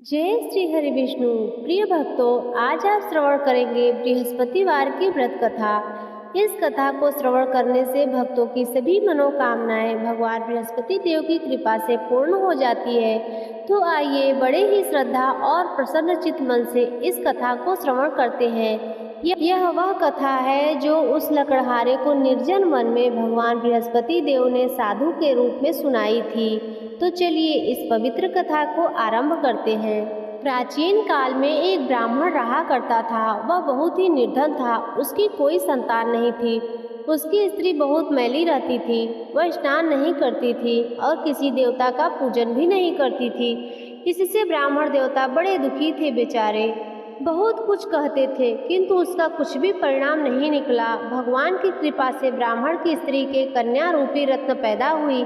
जय श्री हरि विष्णु। प्रिय भक्तों, आज आप श्रवण करेंगे बृहस्पतिवार की व्रत कथा। इस कथा को श्रवण करने से भक्तों की सभी मनोकामनाएं भगवान बृहस्पति देव की कृपा से पूर्ण हो जाती है। तो आइए बड़े ही श्रद्धा और प्रसन्नचित्त मन से इस कथा को श्रवण करते हैं। यह वह कथा है जो उस लकड़हारे को निर्जन वन में भगवान बृहस्पति देव ने साधु के रूप में सुनाई थी। तो चलिए इस पवित्र कथा को आरंभ करते हैं। प्राचीन काल में एक ब्राह्मण रहा करता था। वह बहुत ही निर्धन था। उसकी कोई संतान नहीं थी। उसकी स्त्री बहुत मैली रहती थी। वह स्नान नहीं करती थी और किसी देवता का पूजन भी नहीं करती थी। इससे ब्राह्मण देवता बड़े दुखी थे बेचारे। बहुत कुछ कहते थे किंतु उसका कुछ भी परिणाम नहीं निकला। भगवान की कृपा से ब्राह्मण की स्त्री के कन्या रूपी रत्न पैदा हुई।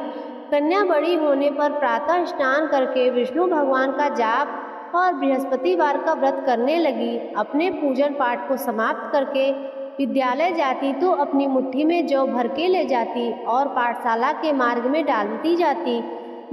कन्या बड़ी होने पर प्रातः स्नान करके विष्णु भगवान का जाप और बृहस्पतिवार का व्रत करने लगी। अपने पूजन पाठ को समाप्त करके विद्यालय जाती तो अपनी मुट्ठी में जौ भर के ले जाती और पाठशाला के मार्ग में डालती जाती।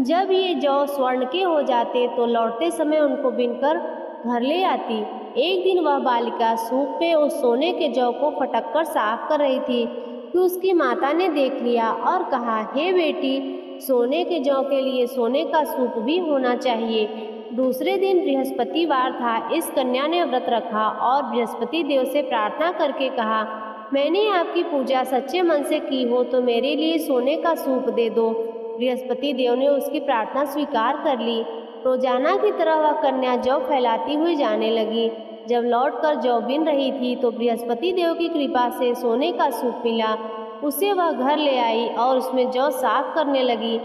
जब ये जौ स्वर्ण के हो जाते तो लौटते समय उनको बीनकर घर ले आती। एक दिन वह बालिका सूप में उस सोने के जौ को फटक कर साफ कर रही थी कि उसकी माता ने देख लिया और कहा, हे बेटी, सोने के जौ के लिए सोने का सूप भी होना चाहिए। दूसरे दिन बृहस्पतिवार था। इस कन्या ने व्रत रखा और बृहस्पति देव से प्रार्थना करके कहा, मैंने आपकी पूजा सच्चे मन से की हो तो मेरे लिए सोने का सूप दे दो। बृहस्पति देव ने उसकी प्रार्थना स्वीकार कर ली। रोजाना की तरह वह कन्या जौ फैलाती हुई जाने लगी। जब लौटकर जौ बीन रही थी तो बृहस्पति देव की कृपा से सोने का सूप मिला। उसे वह घर ले आई और उसमें जौ साफ करने लगी,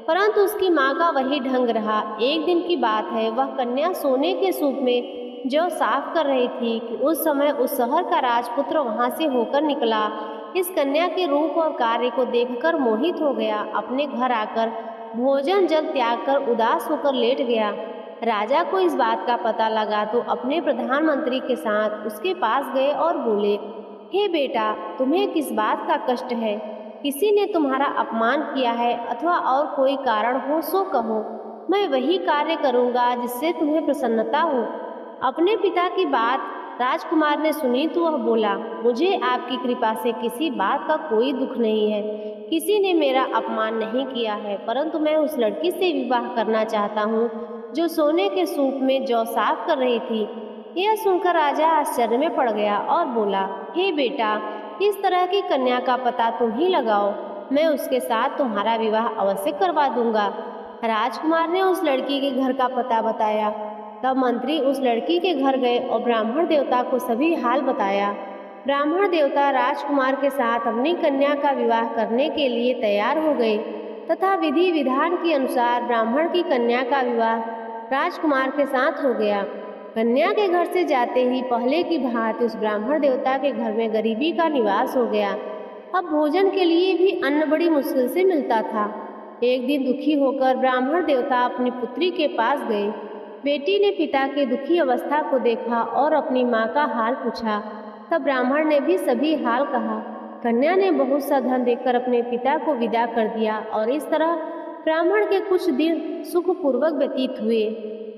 परंतु उसकी माँ का वही ढंग रहा। एक दिन की बात है, वह कन्या सोने के सूप में जौ साफ कर रही थी कि उस समय उस शहर का राजपुत्र वहां से होकर निकला। इस कन्या के रूप और कार्य को देखकर मोहित हो गया। अपने घर आकर भोजन जल त्याग कर उदास होकर लेट गया। राजा को इस बात का पता लगा तो अपने प्रधानमंत्री के साथ उसके पास गए और बोले, हे बेटा, तुम्हें किस बात का कष्ट है? किसी ने तुम्हारा अपमान किया है अथवा और कोई कारण हो सो कहो। मैं वही कार्य करूंगा जिससे तुम्हें प्रसन्नता हो। अपने पिता की बात राजकुमार ने सुनी तो वह बोला, मुझे आपकी कृपा से किसी बात का कोई दुख नहीं है। किसी ने मेरा अपमान नहीं किया है, परंतु मैं उस लड़की से विवाह करना चाहता हूँ जो सोने के सूप में जौ साफ कर रही थी। यह सुनकर राजा आश्चर्य में पड़ गया और बोला, हे बेटा, इस तरह की कन्या का पता तुम ही लगाओ। मैं उसके साथ तुम्हारा विवाह अवश्य करवा दूंगा। राजकुमार ने उस लड़की के घर का पता बताया। तब मंत्री उस लड़की के घर गए और ब्राह्मण देवता को सभी हाल बताया। ब्राह्मण देवता राजकुमार के साथ अपनी कन्या का विवाह करने के लिए तैयार हो गए तथा विधि विधान के अनुसार ब्राह्मण की कन्या का विवाह राजकुमार के साथ हो गया। कन्या के घर से जाते ही पहले की भांति उस ब्राह्मण देवता के घर में गरीबी का निवास हो गया। अब भोजन के लिए भी अन्न बड़ी मुश्किल से मिलता था। एक दिन दुखी होकर ब्राह्मण देवता अपनी पुत्री के पास गए। बेटी ने पिता के दुखी अवस्था को देखा और अपनी माँ का हाल पूछा। तब ब्राह्मण ने भी सभी हाल कहा। कन्या ने बहुत सा धन देकर अपने पिता को विदा कर दिया और इस तरह ब्राह्मण के कुछ दिन सुखपूर्वक व्यतीत हुए।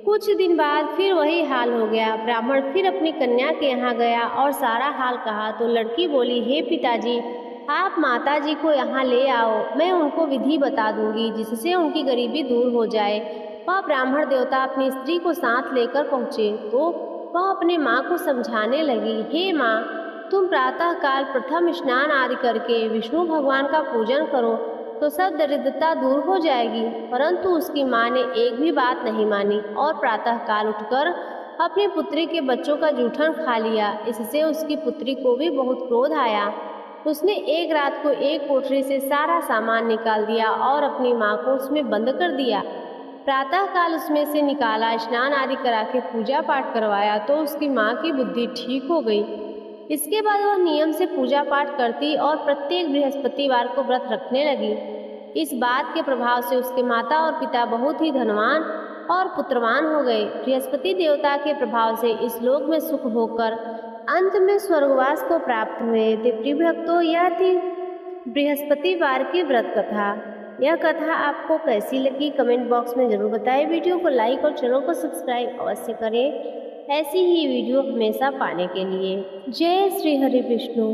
कुछ दिन बाद फिर वही हाल हो गया। ब्राह्मण फिर अपनी कन्या के यहाँ गया और सारा हाल कहा तो लड़की बोली, हे पिताजी, आप माताजी को यहाँ ले आओ। मैं उनको विधि बता दूंगी जिससे उनकी गरीबी दूर हो जाए। वह ब्राह्मण देवता अपनी स्त्री को साथ लेकर पहुँचे तो वह अपने माँ को समझाने लगी, हे माँ, तुम प्रातः काल प्रथम स्नान आदि करके विष्णु भगवान का पूजन करो तो सब दरिद्रता दूर हो जाएगी। परंतु उसकी माँ ने एक भी बात नहीं मानी और प्रातः काल उठकर अपनी पुत्री के बच्चों का जूठन खा लिया। इससे उसकी पुत्री को भी बहुत क्रोध आया। उसने एक रात को एक कोठरी से सारा सामान निकाल दिया और अपनी माँ को उसमें बंद कर दिया। प्रातः काल उसमें से निकाला, स्नान आदि करा के पूजा पाठ करवाया तो उसकी माँ की बुद्धि ठीक हो गई। इसके बाद वह नियम से पूजा पाठ करती और प्रत्येक बृहस्पतिवार को व्रत रखने लगी। इस बात के प्रभाव से उसके माता और पिता बहुत ही धनवान और पुत्रवान हो गए। बृहस्पति देवता के प्रभाव से इस लोक में सुख भोगकर अंत में स्वर्गवास को प्राप्त हुए थे। प्रिय भक्तों, यह थी बृहस्पतिवार की व्रत कथा। यह कथा आपको कैसी लगी कमेंट बॉक्स में ज़रूर बताएं। वीडियो को लाइक और चैनल को सब्सक्राइब अवश्य करें ऐसी ही वीडियो हमेशा पाने के लिए। जय श्री हरि विष्णु।